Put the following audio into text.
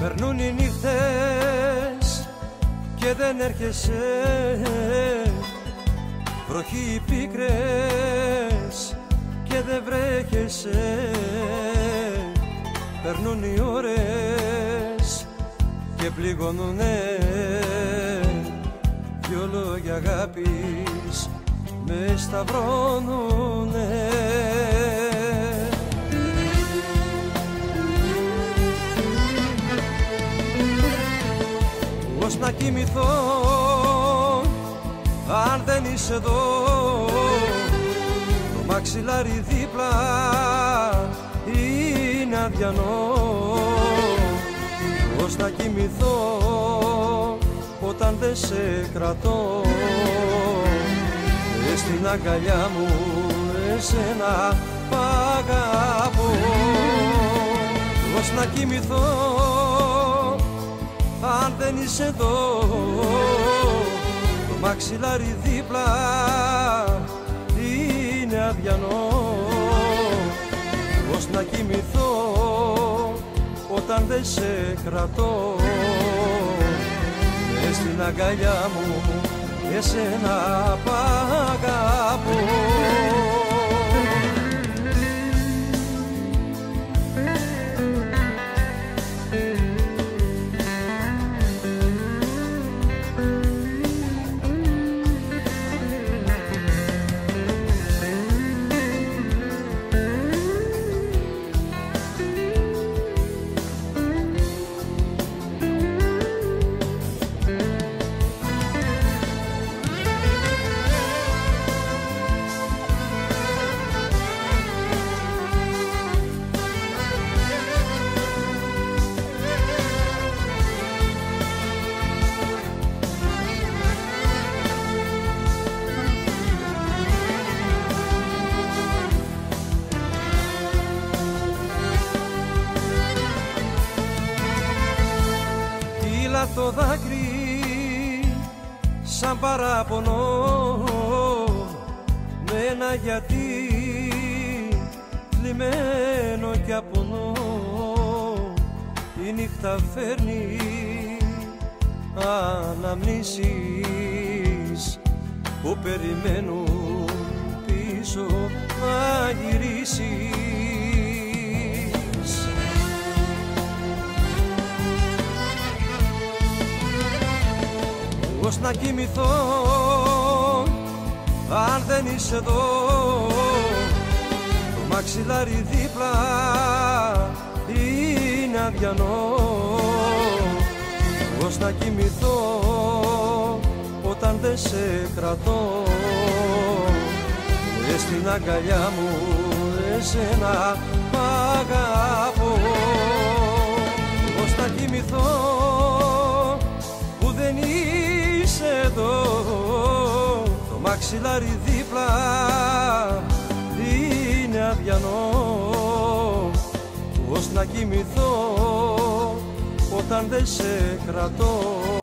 Περνούν οι νύχτες και δεν έρχεσαι, βροχή πίκρες και δεν βρέχεσαι. Περνούν οι ώρες και πληγώνουνε, δυο λόγια αγάπης με σταυρώνουνε. Πώς να κοιμηθώ αν δεν είσαι εδώ, το μαξιλάρι δίπλα είναι αδιανό. Πώς να κοιμηθώ όταν δεν σε κρατώ, στην αγκαλιά μου εσένα π' αγαπώ. Πώς να κοιμηθώ αν δεν είσαι εδώ, το μαξιλάρι δίπλα είναι αδιανό. Πώς να κοιμηθώ όταν δεν σε κρατώ, μες στην αγκαλιά μου εσένα π' αγαπώ. Το δάκρυ σαν παράπονο, με ένα γιατί θλιμμένο κι απονό. Η νύχτα φέρνει αναμνήσεις που περιμένουν πίσω να γυρίσεις. Πώς να κοιμηθώ αν δεν είσαι εδώ, το μαξιλάρι δίπλα είναι αδιανό. Πώς να κοιμηθώ όταν δεν σε κρατώ, στην αγκαλιά μου εσένα π' αγαπώ. Πώς να κοιμηθώ που δεν είσαι εδώ, το μαξιλάρι δίπλα είναι αδιανό. Πώς να κοιμηθώ όταν δεν σε κρατώ.